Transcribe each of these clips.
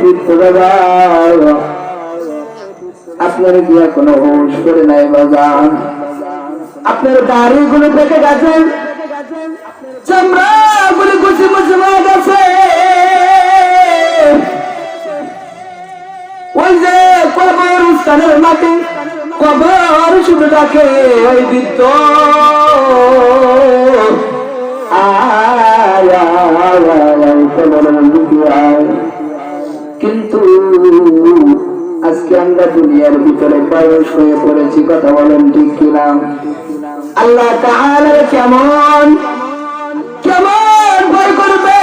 বৃদ্ধ বাবা, আপনার কি এখনো হুঁশ করে নাই বাজান? আপনার দাড়ি গুলো পেকে গেছে, চামড়া গুলি কুচি মুচি হয়ে গেছে। ওই যে কবর স্থানের মাটি, কবর শুধু ডাকে ওই বৃদ্ধ কিন্তু আজকে আমরা দুনিয়ার ভিতরে বয়স হয়ে পড়েছি, কথা বলেন ঠিক কিনা? আল্লাহ তাআলা কেমন কেমন ভয় করবে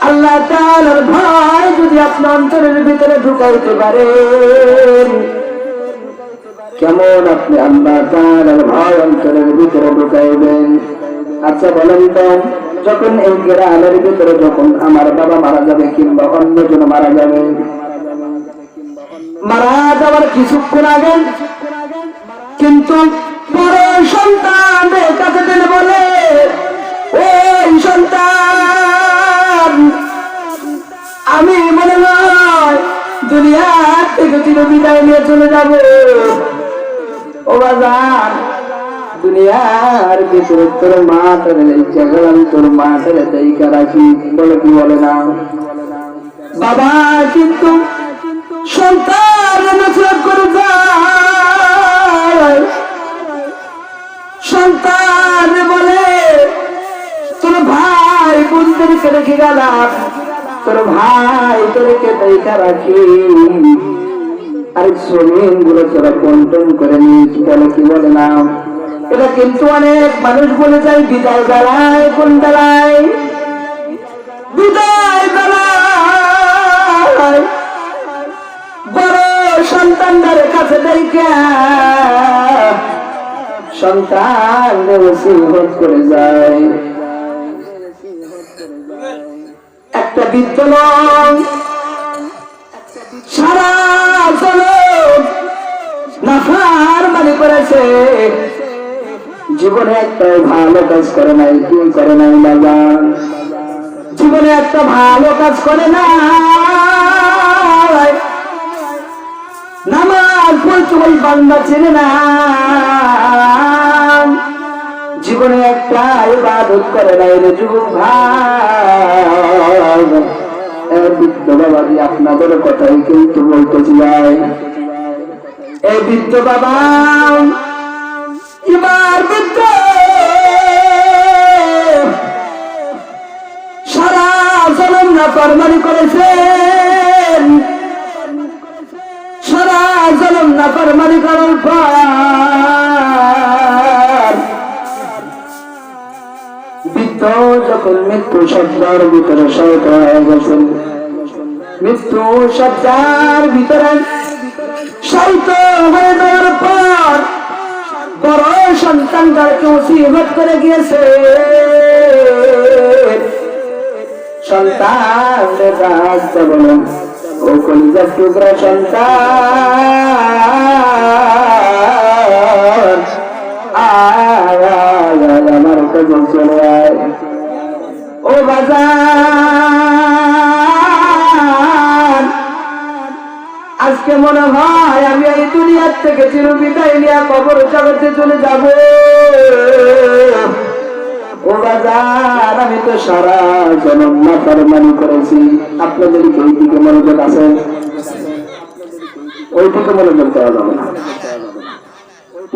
আল্লাহ তাআলার ভয় যদি আপনার অন্তরের ভিতরে ঢুকাইতে পারেন, কেমন আপনি আল্লাহ তাআলার ভয় অন্তরের ভিতরে ঢুকাইবেন? আচ্ছা বলেন তো, যখন এই গ্রামের ভিতরে যখন আমার বাবা মারা যাবে কিংবা অন্যজন মারা যাবে, মারা যাওয়ার কিছুক্ষণ আগে কিন্তু বড় সন্তানের কাছে দিলে বলে, ওই সন্তান আমি মনে হয় দুনিয়া থেকে চির বিদায় নিয়ে চলে যাব। ও বাজার, দুনিয়ার ভিতরে তোর মাটারে জাগলাম, তোর মাটারে দেখা রাখি, বলে কি বলে না বাবা? কিন্তু সন্তান নফরত করে যায়, সন্তান বলে তোর ভাই বোনদেরকে রেখে গেলাম, তোর ভাই তোরকে দেখা রাখি, আর জমিন গুলো তোরা বন্টন করে নিস, বলে কি বলে না? এটা কিন্তু অনেক মানুষ বলে যায় বিদায় বেলায়, কোন বেলায়? বিদায় বেলায় বড় সন্তানদের কাছে দেখা সন্তান ওসিয়ত করে যায়। একটা বৃদ্ধ লোক সারা জনম নাফরমানি করেছে, জীবনে একটা ভালো কাজ করে নাই, কি করে নাই বাবা? জীবনে একটা ভালো কাজ করে না, নামাজ পড়তে ওই বান্দা চেনে না, জীবনে একটা ইবাদত করে নাই রে যুবক ভাই। বৃদ্ধ বাবাজি আপনাদের কথাই কিন্তু বলতেছি ভাই, এই বৃদ্ধ বাবা এবার বৃদ্ধ সারা জনম নাফরমানি করেছেন, সারা জনম নাফরমানি করার পর বৃদ্ধ যখন মৃত্যু সজ্জার ভিতরে শয়ত হয়ে গেছেন, মৃত্যু সজ্জার ভিতরে শয়ত হয়ে যাওয়ার পর বড় সন্তানদেরকে ওসিয়ত করে গিয়েছে, সন্তানদের রাস্তা বলেন, ও কলিজার টুকরা সন্তান আমার কাছে চলে আয়। ও বাজার, আজকে মনে হয় আমি এই দুনিয়ার থেকে চির বিদায় নিয়ে কবর জগতে চলে যাব। ও বাজার, আমি তো সারা জনম নাফরমানি করেছি। আপনাদের কি ওই দিকে মনোযোগ আছে? ওই দিকে মনোযোগ দেওয়া যাবে না।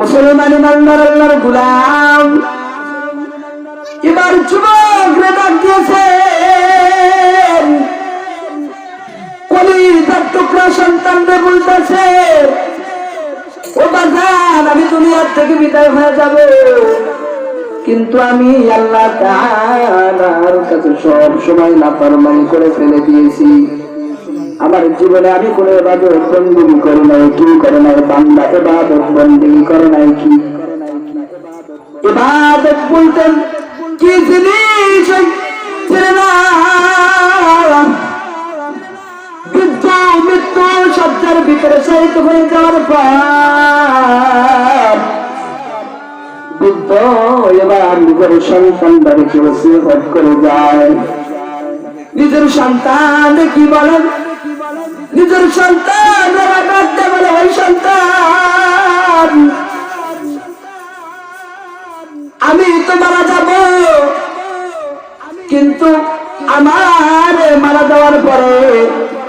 মুসলমান ইমানদার আল্লাহর গোলাম এবার যুবক ডাক দিয়েছেন, কলিজার টুকরা সন্তানদের বলতেছে, ও বাজার, আমি দুনিয়ার থেকে বিদায় হয়ে যাব, কিন্তু আমি আল্লাহ তাআলার কাছে সব সময় নাফরমানি করে ফেলে দিয়েছি। আমার জীবনে আমি কোনো ইবাদত বন্দেগী করি নাই, কি করে নাই বান্দা? ইবাদত বন্দেগী করে নাই কি? ইবাদত বলতেন কি জিনিস ছেড়ে না, বৃদ্ধ মৃত্যু সজ্জার ভিতরে শহীদ হয়ে যাওয়ার পর বৃদ্ধ এবার নিজের সন্তানদেরকে ওসিয়ত করে যায়। নিজের সন্তান কি বলেন? নিজের সন্তান ডাকতে বলে, ওই সন্তান আমি তো মারা যাব, কিন্তু আমার মারা যাওয়ার পরে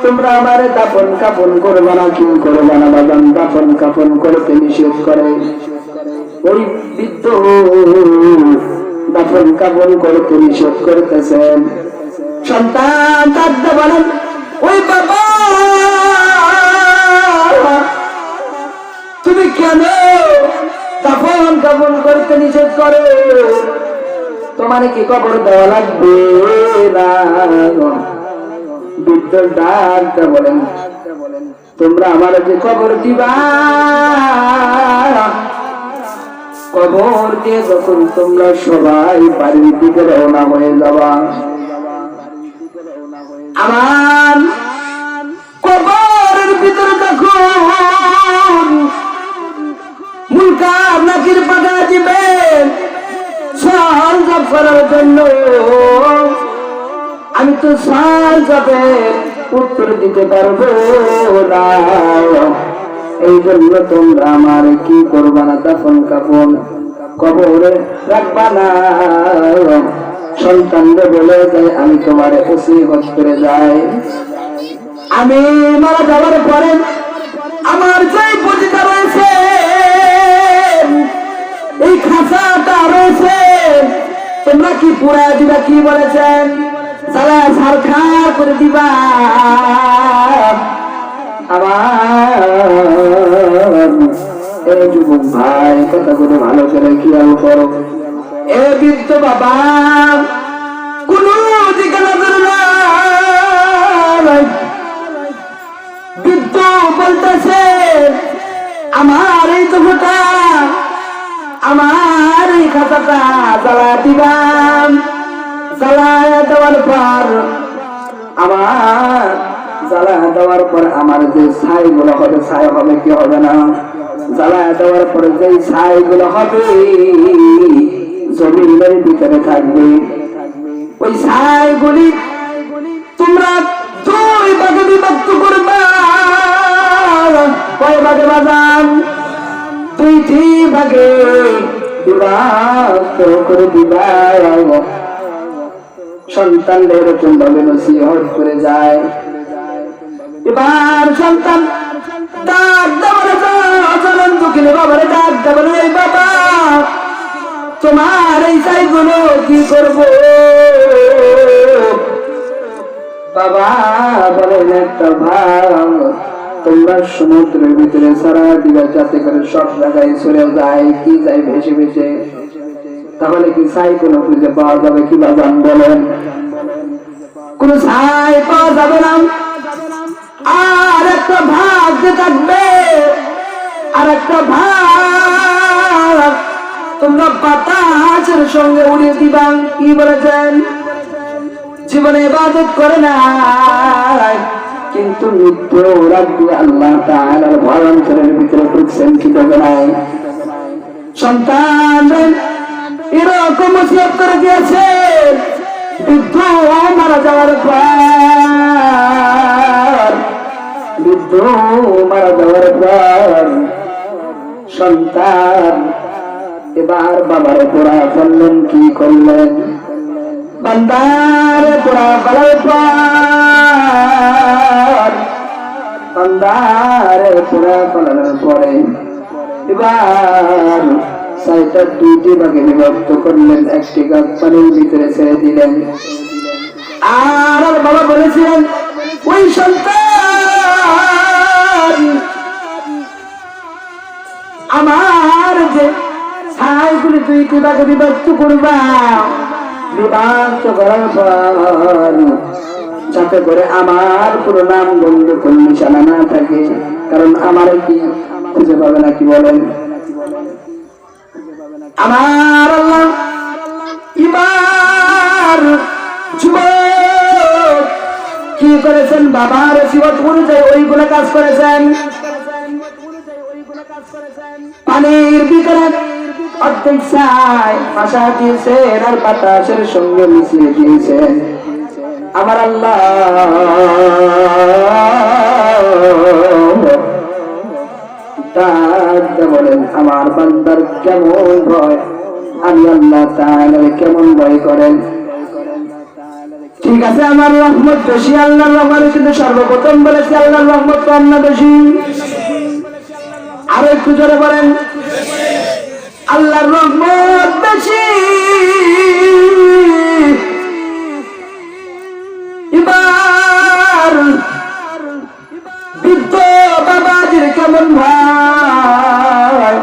তোমরা আমার দাফন কাফন করবে না, কি করবে না বাজান, দাফন কাফন করতে নিষেধ করে। ওই বৃদ্ধ দাফন কাফন করতে নিষেধ করতেছেন। সন্তান ডাকতে বলেন, ওই বাবা তুমি কেন দাফন কাফন করতে নিষেধ করো? তোমার কি কবর দেওয়া লাগবে না? বৃদ্ধ ডাকতে বলেন, তোমরা আমার যে কবর দিবা, কবর দিয়ে যখন তোমরা সবাই বাড়ির দিকে রওনা হয়ে যাবা, আমার কবরের ভিতরে দেখুন মুনকার নাকির পাঠা দিবেন সাল জপ করার জন্য। আমি তো সাল জপে উত্তর দিতে পারবো না, এই জন্য তোমরা আমার কি করবা না, দাফন কাফন কবরে রাখবা না। সন্তানরা বলে যায়, আমি তোমার ওসিয়ত করে যাই, আমি মারা যাওয়ার পরে আমার যে পতিতা রয়েছে, এই খাঁচাটা রয়েছে, তোমরা কি পুরা দিবা? কি বলেছেন? সারা সরকার করে দিবা। আমার এই যুবক ভাই কথাগুলো ভালো করে খেয়াল করো। এ বৃদ্ধ বাবা কোন দিকে নজর নাই। বৃদ্ধ বলতেছে, আমার এই তোফাটা, আমার এই খাতাটা জ্বালা দিবাম, জ্বালায় দেওয়ার পর আমার জ্বালা দেওয়ার পর আমার যে ছাই গুলো হবে, ছাই হবে কি হবে না? জ্বালা দেওয়ার পরে যে ছাই গুলো হবে জমিনের ভিতরে থাকবে, ওই ছাই গুলি তোমরা দুই ভাগে বিভক্ত করবা। কয় ভাগে বাজান? দুইটি ভাগে বিভক্ত করে দিবা। সন্তানদের এরকম ভাবে নসিহত করে যায়। এবার সন্তান ডাক দেওয়ারে চলেন দুঃখিনী বাবারে ডাক দেবেন, এই বাবা তোমার এই চাইগুলো কি করবো? বাবা বলেন, একটা ভাব তোমরা সমুদ্রের ভিতরে সারা দিবা, যাতে করে সব জায়গায় চলে যায়, কি যায় ভেসে ভেসে। তাহলে কি ছাই কোনো খুঁজে পাওয়া যাবে কি বাজান? বলেন, কোন ছাই পাওয়া যাবে না। আর একটা ভাগ যে থাকবে, আর একটা ভাগ তোমরা বাতাসের সঙ্গে উড়িয়ে দিবা। কি বলেছেন? জীবনে ইবাদত করে না, কিন্তু মৃত্যু রাখবে আল্লাহ তাআলার ভয়ঙ্করের ভিতরে ঢুকছেন, কি করবে নাই? সন্তান এরকম ওসিয়ত করে দিয়েছে। বৃদ্ধ মারা যাওয়ার পর, বৃদ্ধ মারা যাওয়ার পর সন্তান এবার বাবার পোড়া ফেললেন। কি করলেন? বান্দারে পোড়া ফেলার পর, বান্দারে পোড়া ফেলানোর পরে এবার ছাইটা দুইটি ভাগে বিভক্ত করলেন, একটি গাছ পানির ভিতরে ছেড়ে দিলেন। আর বাবা বলেছিলেন, ওই সন্তান আমার যে ছাইগুলি দুইটি ভাগে বিভক্ত করবা, বিভক্ত করার পর যাতে করে আমার পুরো নাম গন্ধ কোন নিশানা না থাকে, কারণ আমার কি খুঁজে পাবে না। কি বলেন? আমার আল্লাহ এবার যুবক কি করেছেন? বাবার ওসিয়ত অনুযায়ী ওইগুলো কাজ করেছেন। পানির ভিতরে অর্ধেক ছাই ভাষা দিয়েছেন আর বাতাসের সঙ্গে মিশিয়ে দিয়েছেন। আমার আল্লাহ বলেন আমার বান্দার কেমন ভয়, আমি আল্লাহ তাআলা কেমন ভয় করেন। ঠিক আছে, আমার রহমত বেশি, আল্লাহর রহমত কিন্তু সর্বপ্রথম বলেছি আল্লাহর রহমত কম না বেশি? আরো একটু জোরে বলেন, আল্লাহর রহমত বেশি। এবার বৃদ্ধ বাবাজির কেমন ভাই,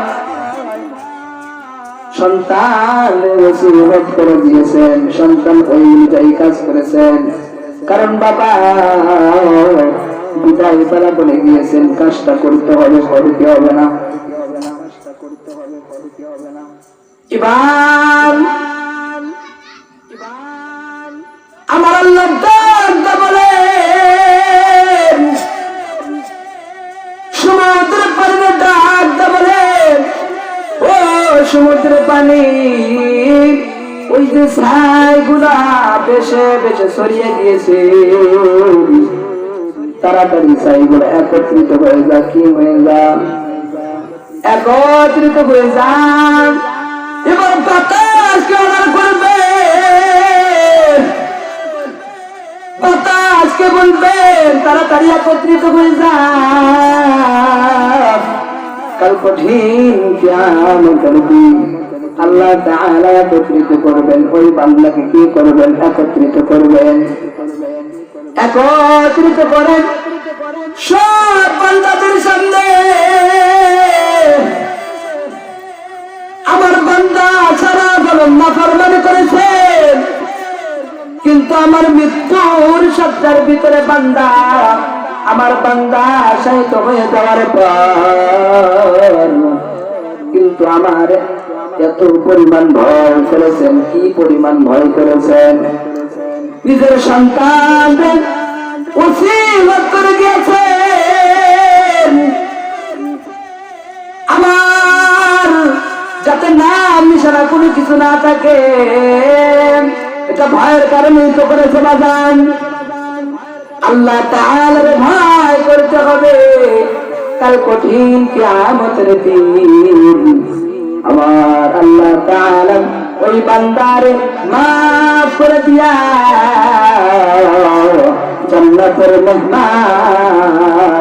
সন্তান ওসিয়ত করে দিয়েছেন, সন্তান ওই অনুযায়ী কাজ করেছেন। কারণ বাবা বিদায় বেলা বলে গিয়েছেন কাজটা করতে হবে, করতে হবে না। এবার আমার আল্লাহ বলেন সমুদ্রের পানিতে ডাক বলেন, ও সমুদ্রের পানি ওই যে ছাইগুলা বেশে বেশে ছড়িয়ে গিয়েছে, তাড়াতাড়ি ছাইগুলো একত্রিত হয়ে যা, কি হয়ে যা, একত্রিত হয়ে যান। এবার বাতাসকে অর্ডার করবে, বাতাসকে বলবেন তাড়াতাড়ি একত্রিত হয়ে যান, কাল কঠিন কিয়ামতের দিন আল্লাহ তাআলা একত্রিত করবেন। ওই বান্দাকে কি করবেন? একত্রিত করবেন। একত্রিত করেন সব বান্দাদের সামনে। আমার বান্দা সারা জীবন নাফরমানি করেছেন, কিন্তু আমার মৃত্যুর সত্তার ভিতরে বান্দা, আমার বান্দা শাহিদ হয়ে যাওয়ার পর কিন্তু আমার এত পরিমাণ ভয় করেছেন। কি পরিমাণ ভয় করেছেন? নিজের সন্তানদের ওসিয়ত করে গিয়েছেন আমার যাতে নাম নিশানা কোনো কিছু না থাকে। এটা ভয়ের কারণে তো করেছে বাজান। আল্লাহ তাআলার ভয় করতে হবে, কাল কঠিন কিয়ামতের দিন আমার আল্লাহ তাআলা ওই বান্দারে মাফ করে দিয়া জান্নাতের মেহমান